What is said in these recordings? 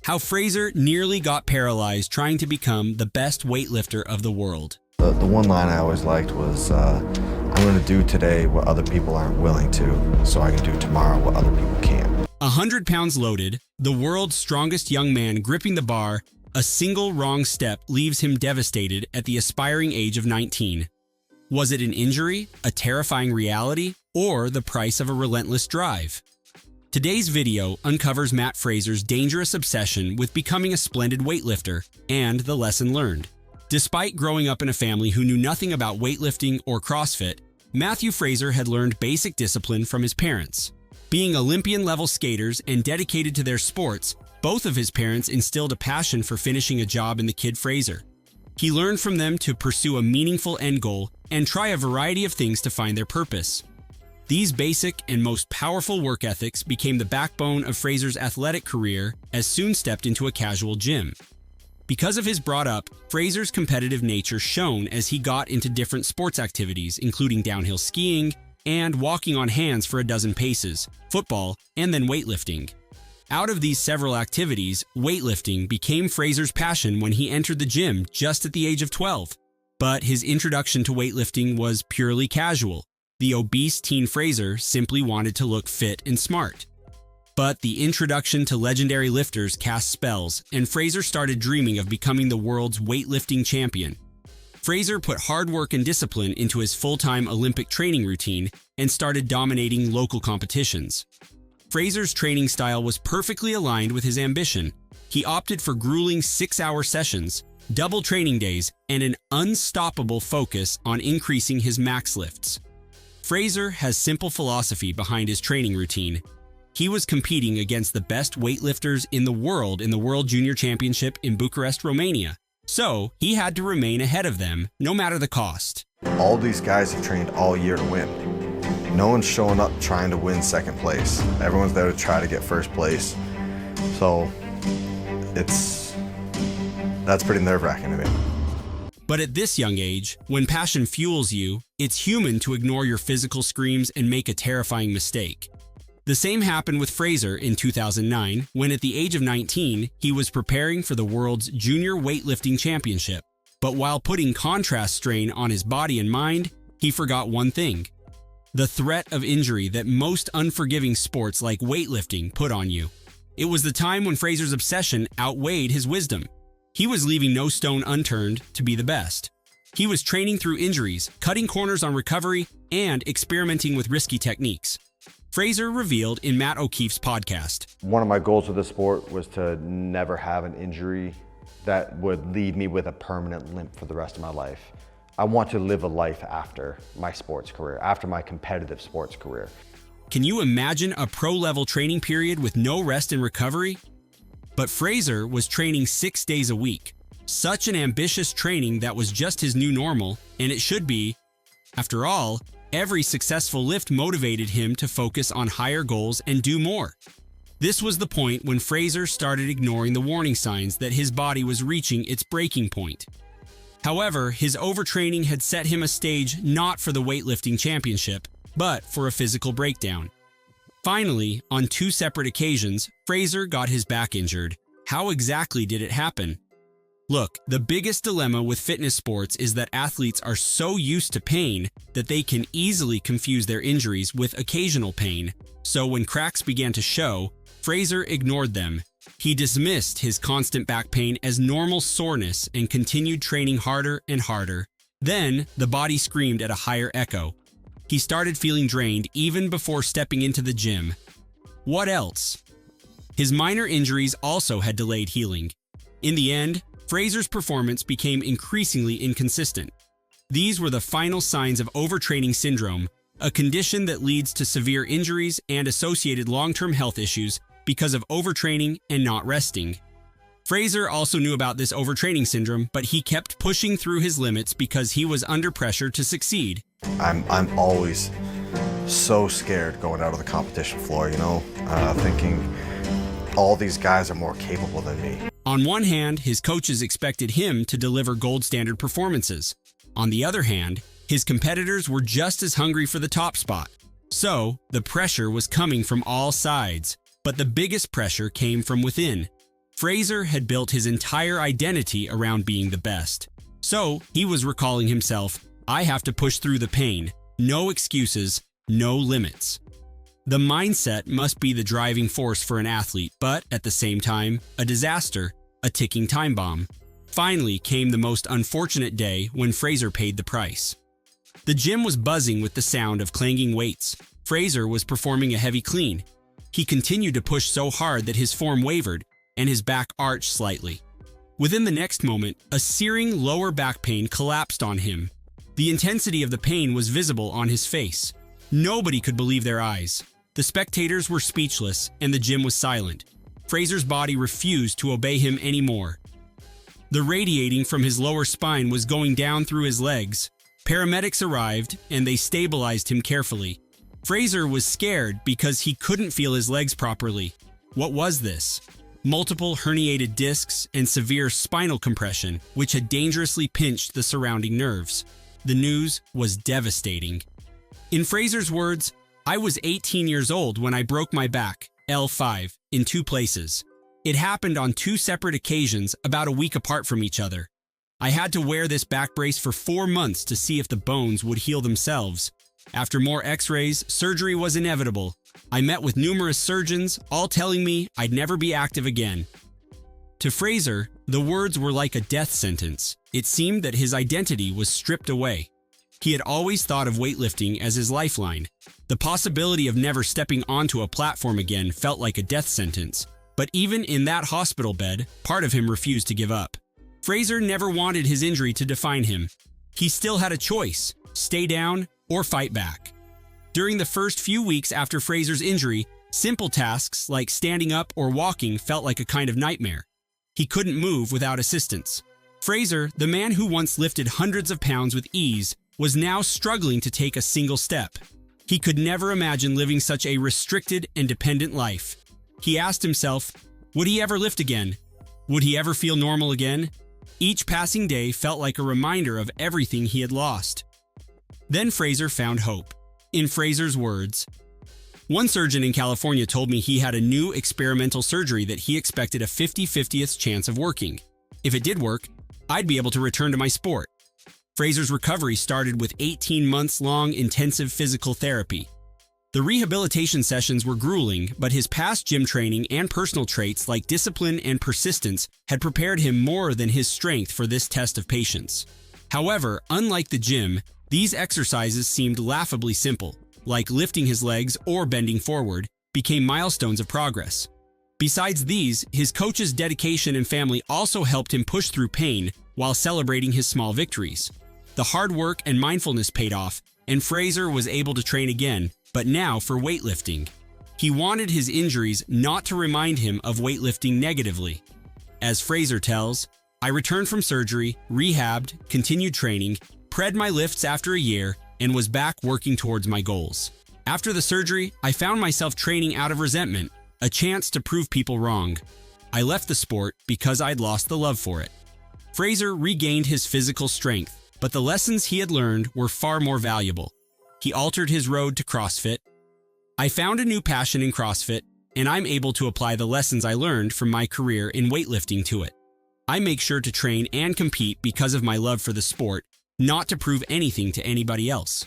How Fraser nearly got paralyzed trying to become the best weightlifter of the world. The one line I always liked was, I'm going to do today what other people aren't willing to, so I can do tomorrow what other people can't. 100 pounds loaded, the world's strongest young man gripping the bar, a single wrong step leaves him devastated at the aspiring age of 19. Was it an injury, a terrifying reality, or the price of a relentless drive? Today's video uncovers Matt Fraser's dangerous obsession with becoming a splendid weightlifter and the lesson learned. Despite growing up in a family who knew nothing about weightlifting or CrossFit, Matthew Fraser had learned basic discipline from his parents. Being Olympian-level skaters and dedicated to their sports, both of his parents instilled a passion for finishing a job in the kid Fraser. He learned from them to pursue a meaningful end goal and try a variety of things to find their purpose. These basic and most powerful work ethics became the backbone of Fraser's athletic career as soon stepped into a casual gym. Because of his brought-up, Fraser's competitive nature shone as he got into different sports activities, including downhill skiing and walking on hands for a dozen paces, football, and then weightlifting. Out of these several activities, weightlifting became Fraser's passion when he entered the gym just at the age of 12. But his introduction to weightlifting was purely casual. The obese teen Fraser simply wanted to look fit and smart. But the introduction to legendary lifters cast spells, and Fraser started dreaming of becoming the world's weightlifting champion. Fraser put hard work and discipline into his full-time Olympic training routine and started dominating local competitions. Fraser's training style was perfectly aligned with his ambition. He opted for grueling 6-hour sessions, double training days, and an unstoppable focus on increasing his max lifts. Fraser has simple philosophy behind his training routine. He was competing against the best weightlifters in the World Junior Championship in Bucharest, Romania. So he had to remain ahead of them, no matter the cost. All these guys have trained all year to win. No one's showing up trying to win second place. Everyone's there to try to get first place. So that's pretty nerve-wracking to me. But at this young age, when passion fuels you, it's human to ignore your physical screams and make a terrifying mistake. The same happened with Fraser in 2009, when at the age of 19, he was preparing for the world's junior weightlifting championship. But while putting contrast strain on his body and mind, he forgot one thing: the threat of injury that most unforgiving sports like weightlifting put on you. It was the time when Fraser's obsession outweighed his wisdom. He was leaving no stone unturned to be the best. He was training through injuries, cutting corners on recovery, and experimenting with risky techniques. Fraser revealed in Matt O'Keefe's podcast. One of my goals with the sport was to never have an injury that would leave me with a permanent limp for the rest of my life. I want to live a life after my sports career, after my competitive sports career. Can you imagine a pro-level training period with no rest and recovery? But Fraser was training 6 days a week. Such an ambitious training that was just his new normal, and it should be. After all, every successful lift motivated him to focus on higher goals and do more. This was the point when Fraser started ignoring the warning signs that his body was reaching its breaking point. However, his overtraining had set him a stage not for the weightlifting championship, but for a physical breakdown. Finally, on 2 separate occasions, Fraser got his back injured. How exactly did it happen? Look, the biggest dilemma with fitness sports is that athletes are so used to pain that they can easily confuse their injuries with occasional pain. So when cracks began to show, Fraser ignored them. He dismissed his constant back pain as normal soreness and continued training harder and harder. Then, the body screamed at a higher echo. He started feeling drained even before stepping into the gym. What else? His minor injuries also had delayed healing. In the end, Fraser's performance became increasingly inconsistent. These were the final signs of overtraining syndrome, a condition that leads to severe injuries and associated long-term health issues because of overtraining and not resting. Fraser also knew about this overtraining syndrome, but he kept pushing through his limits because he was under pressure to succeed. I'm always so scared going out of the competition floor, thinking all these guys are more capable than me. On one hand, his coaches expected him to deliver gold standard performances. On the other hand, his competitors were just as hungry for the top spot. So, the pressure was coming from all sides, but the biggest pressure came from within. Fraser had built his entire identity around being the best. So he was recalling himself, I have to push through the pain. No excuses, no limits. The mindset must be the driving force for an athlete, but at the same time, a disaster, a ticking time bomb. Finally came the most unfortunate day when Fraser paid the price. The gym was buzzing with the sound of clanging weights. Fraser was performing a heavy clean. He continued to push so hard that his form wavered and his back arched slightly. Within the next moment, a searing lower back pain collapsed on him. The intensity of the pain was visible on his face. Nobody could believe their eyes. The spectators were speechless and the gym was silent. Fraser's body refused to obey him anymore. The radiating from his lower spine was going down through his legs. Paramedics arrived and they stabilized him carefully. Fraser was scared because he couldn't feel his legs properly. What was this? Multiple herniated discs and severe spinal compression, which had dangerously pinched the surrounding nerves. The news was devastating. In Fraser's words, I was 18 years old when I broke my back, L5, in 2 places. It happened on 2 separate occasions about a week apart from each other. I had to wear this back brace for 4 months to see if the bones would heal themselves. After more x-rays, surgery was inevitable. I met with numerous surgeons, all telling me I'd never be active again. To Fraser, the words were like a death sentence. It seemed that his identity was stripped away. He had always thought of weightlifting as his lifeline. The possibility of never stepping onto a platform again felt like a death sentence. But even in that hospital bed, part of him refused to give up. Fraser never wanted his injury to define him. He still had a choice: stay down or fight back. During the first few weeks after Fraser's injury, simple tasks like standing up or walking felt like a kind of nightmare. He couldn't move without assistance. Fraser, the man who once lifted hundreds of pounds with ease, was now struggling to take a single step. He could never imagine living such a restricted and dependent life. He asked himself, would he ever lift again? Would he ever feel normal again? Each passing day felt like a reminder of everything he had lost. Then Fraser found hope. In Fraser's words, one surgeon in California told me he had a new experimental surgery that he expected a 50/50th chance of working. If it did work, I'd be able to return to my sport. Fraser's recovery started with 18 months long intensive physical therapy. The rehabilitation sessions were grueling, but his past gym training and personal traits like discipline and persistence had prepared him more than his strength for this test of patience. However, unlike the gym, these exercises seemed laughably simple, like lifting his legs or bending forward, became milestones of progress. Besides these, his coach's dedication and family also helped him push through pain while celebrating his small victories. The hard work and mindfulness paid off, and Fraser was able to train again, but now for weightlifting. He wanted his injuries not to remind him of weightlifting negatively. As Fraser tells, I returned from surgery, rehabbed, continued training, pred my lifts after a year, and was back working towards my goals. After the surgery, I found myself training out of resentment, a chance to prove people wrong. I left the sport because I'd lost the love for it. Fraser regained his physical strength, but the lessons he had learned were far more valuable. He altered his road to CrossFit. I found a new passion in CrossFit, and I'm able to apply the lessons I learned from my career in weightlifting to it. I make sure to train and compete because of my love for the sport, not to prove anything to anybody else.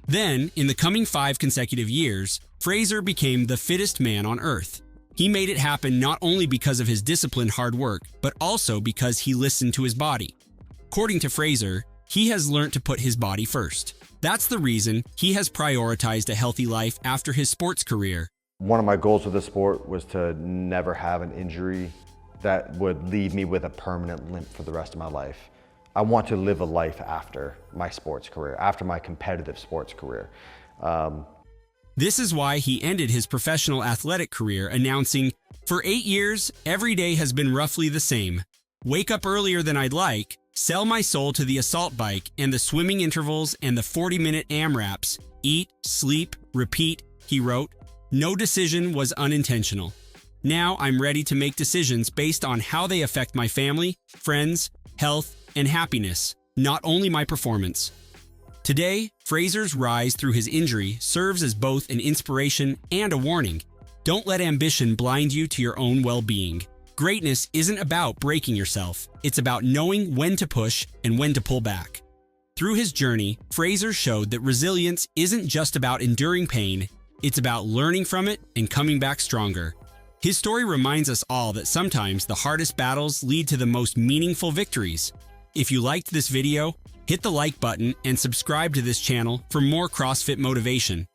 Then, in the coming 5 consecutive years, Fraser became the fittest man on earth. He made it happen not only because of his disciplined hard work, but also because he listened to his body. According to Fraser, he has learned to put his body first. That's the reason he has prioritized a healthy life after his sports career. One of my goals with the sport was to never have an injury that would leave me with a permanent limp for the rest of my life. I want to live a life after my sports career, after my competitive sports career. This is why he ended his professional athletic career announcing, for 8 years, every day has been roughly the same. Wake up earlier than I'd like, sell my soul to the assault bike and the swimming intervals and the 40-minute AMRAPs. Eat, sleep, repeat, he wrote. No decision was unintentional. Now I'm ready to make decisions based on how they affect my family, friends, health, and happiness, not only my performance. Today, Fraser's rise through his injury serves as both an inspiration and a warning. Don't let ambition blind you to your own well-being. Greatness isn't about breaking yourself. It's about knowing when to push and when to pull back. Through his journey, Fraser showed that resilience isn't just about enduring pain, it's about learning from it and coming back stronger. His story reminds us all that sometimes the hardest battles lead to the most meaningful victories. If you liked this video, hit the like button and subscribe to this channel for more CrossFit motivation.